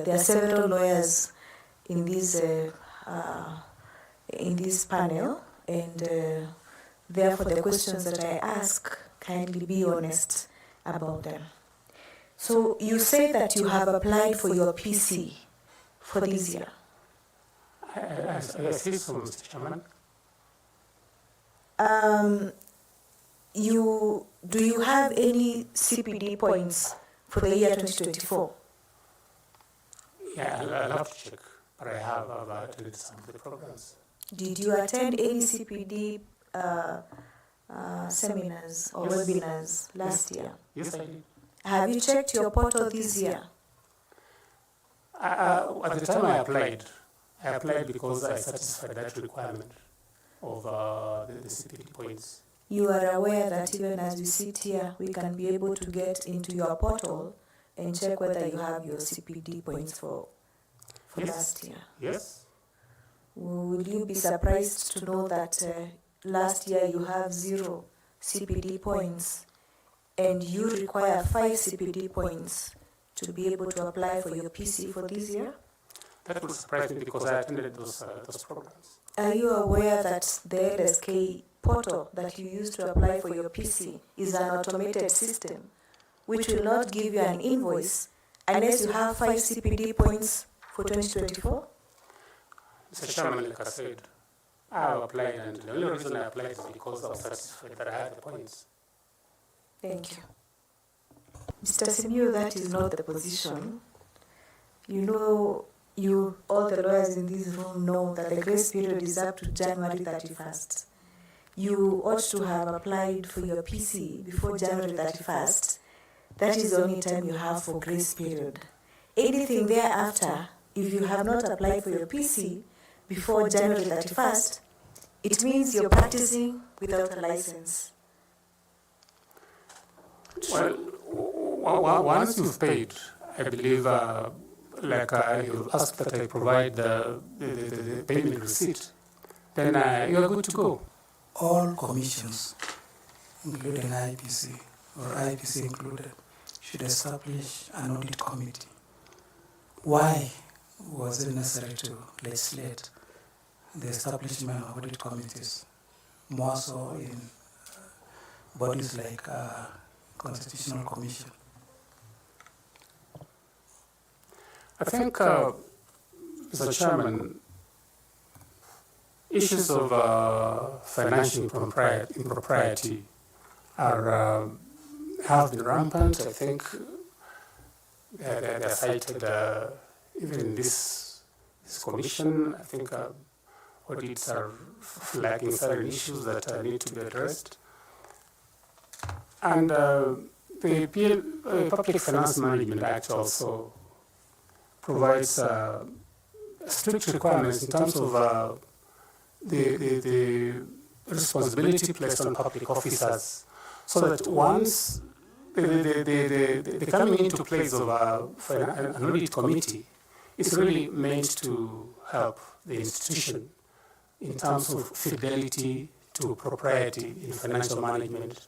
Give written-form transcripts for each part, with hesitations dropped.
there are several lawyers in this panel, and therefore the questions that I ask, kindly be honest about them. So you say that you have applied for your PC for this year. I say so, Mr. Chairman. Do you have any CPD points for the year 2024? Yeah, I'll have to check, but I have attended some of the programs. Did you attend any CPD seminars or webinars last year? Yes, I did. Have you checked your portal this year? At the time I applied because I satisfied that requirement of the CPD points. You are aware that even as we sit here, we can be able to get into your portal and check whether you have your CPD points for last year? Yes. Will you be surprised to know that last year you have 0 CPD points and you require 5 CPD points to be able to apply for your PC for this year? That would surprise me because I attended those programs. Are you aware that the LSK portal that you use to apply for your PC is an automated system which will not give you an invoice unless you have 5 CPD points for 2024? Mr. Chairman, like I said, I applied, and the only reason I applied is because I was satisfied that I had the points. Thank you. Mr. SIMIYU, that is not the position. You know, all the lawyers in this room know that the grace period is up to January 31st. You ought to have applied for your PC before January 31st. That is the only time you have for grace period. Anything thereafter, if you have not applied for your PC before January 31st, it means you're practicing without a license. Well, once you've paid, I believe, you asked that I provide the payment receipt, then you are good to go. All commissions, including IEBC or IEBC included, should establish an audit committee. Why was it necessary to legislate the establishment of audit committees, more so in bodies like Constitutional Commission? I think, Mr. Chairman, issues of financial impropriety have been rampant. I think they're cited even in this commission. I think audits are flagging certain issues that need to be addressed. And the Public Finance Management Act also provides strict requirements in terms of the responsibility placed on public officers, so that once the coming into place of an audit committee is really meant to help the institution in terms of fidelity to propriety in financial management.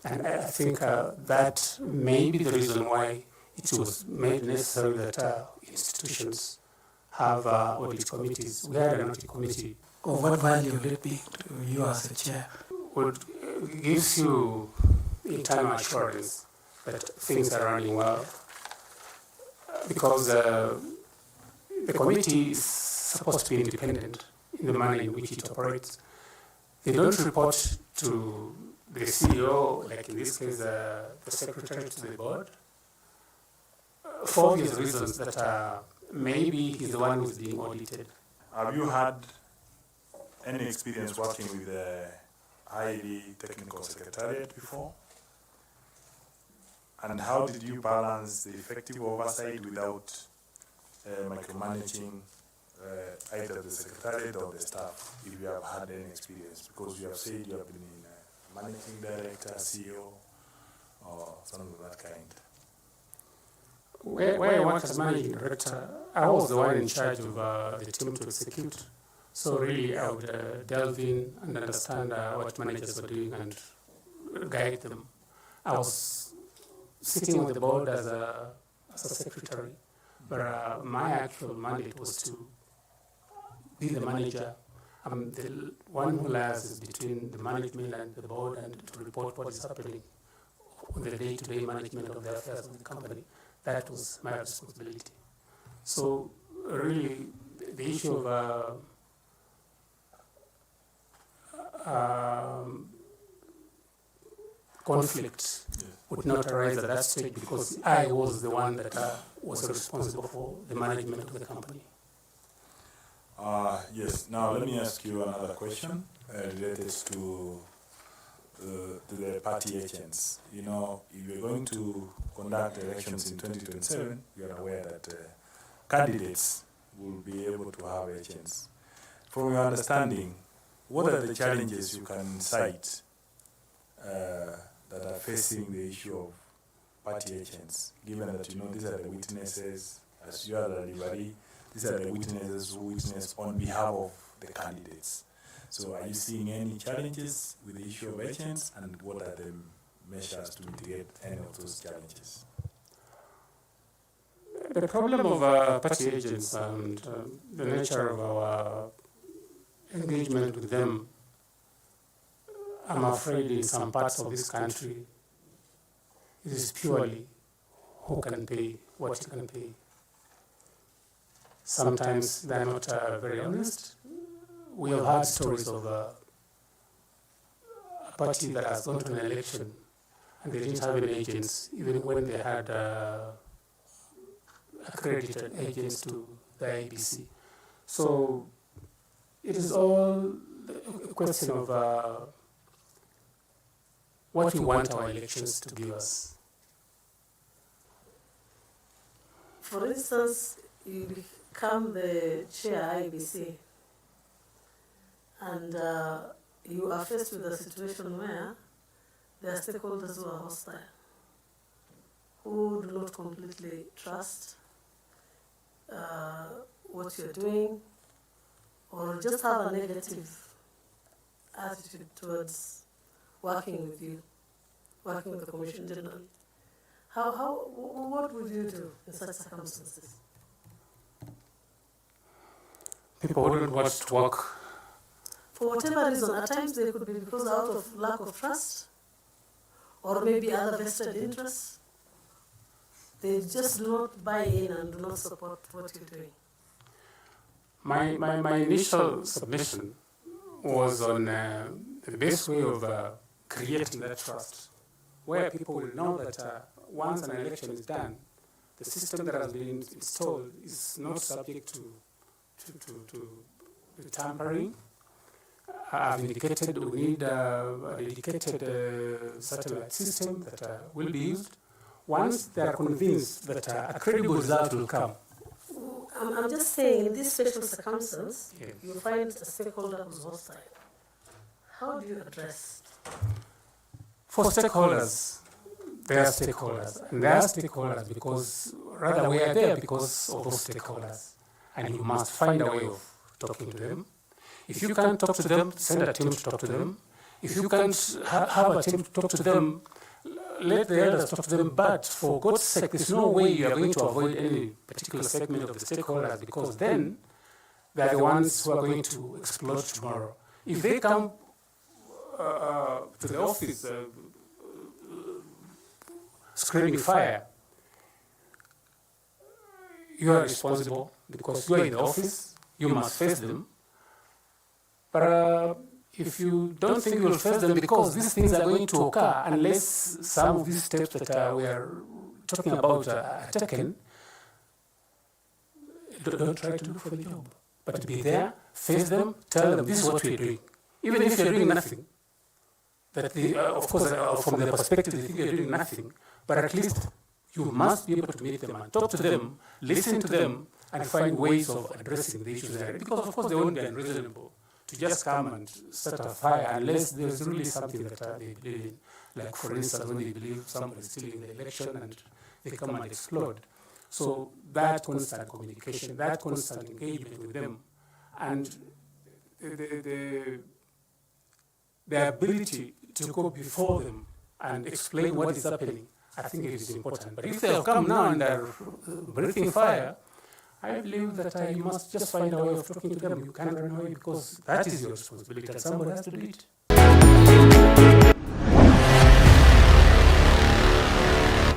And I think that may be the reason why it was made necessary that institutions have audit committees. We had an audit committee. Of what value will it be to you as a chair? It gives you internal assurance that things are running well. Because the committee is supposed to be independent in the manner in which it operates. They don't report to the CEO, like in this case, the secretary to the board, for obvious reasons that maybe he's the one who's being audited. Have you had any experience working with the IED Technical Secretariat before? And how did you balance the effective oversight without micromanaging either the Secretariat or the staff, if you have had any experience? Because you have said you have been in managing director, CEO, or something of that kind. Where I worked as managing director, I was the one in charge of the team to execute. So really, I would delve in and understand what managers were doing and guide them. I was sitting on the board as a secretary, But my actual mandate was to be the manager. I'm the one who liaises between the management and the board and to report what is happening on the day-to-day management of the affairs of the company. That was my responsibility. So really, the issue of conflict would not arise at that stage because I was the one that was responsible for the management of the company. Yes. Now let me ask you another question related to the party agents. You know, if you're going to conduct elections in 2027, you are aware that candidates will be able to have agents. From your understanding, what are the challenges you can cite that are facing the issue of party agents, given that you know these are the witnesses, as you are the delivery, these are the witnesses who witness on behalf of the candidates. So are you seeing any challenges with the issue of agents, and what are the measures to mitigate any of those challenges? The problem of party agents and the nature of our engagement with them, I'm afraid in some parts of this country, it is purely who can pay what you can pay. Sometimes they're not very honest. We have heard stories of a party that has gone to an election and they didn't have any agents, even when they had accredited agents to the IEBC. So it is all a question of what we want our elections to give us. For instance, you become the chair IEBC, and you are faced with a situation where there are stakeholders who are hostile, who do not completely trust what you're doing, or just have a negative attitude towards working with you, working with the Commission generally. What would you do in such circumstances? People wouldn't want to work. For whatever reason, at times they could be because out of lack of trust, or maybe other vested interests. They just do not buy in and do not support what you're doing. My initial submission was on the best way of creating that trust, where people will know that once an election is done, the system that has been installed is not subject to tampering. I've indicated we need a dedicated satellite system that will be used. Once they are convinced that a credible result will come. I'm just saying, in this special circumstance, Yes. you find a stakeholder who's hostile. How do you address? For stakeholders, they are stakeholders. And they are stakeholders because, rather, we are there because of those stakeholders. And you must find a way of talking to them. If you can't talk to them, send a team to talk to them. If you can't have a team to talk to them, let the elders talk to them. But for God's sake, there's no way you are going to avoid any particular segment of the stakeholders, because then they're the ones who are going to explode tomorrow. If they come to the office screaming fire, you are responsible because you are in the office, you must face them. But if you don't think you will face them, because these things are going to occur unless some of these steps that we are talking about are taken, don't try to look for the job. But be there, face them, tell them this is what we're doing. Even if you're doing nothing, that of course, from their perspective, they think you're doing nothing, but at least you must be able to meet them and talk to them, listen to them, and find ways of addressing the issues there. Because, of course, they won't be unreasonable to just come and start a fire unless there's really something that they believe in. Like, for instance, when they believe somebody is stealing the election and they come and explode. So that constant communication, that constant engagement with them, and the ability to go before them and explain what is happening, I think it is important. But if they have come now and are breathing fire, I believe that you must just find a way of talking to them. You can't run away because that is your responsibility and somebody has to do it.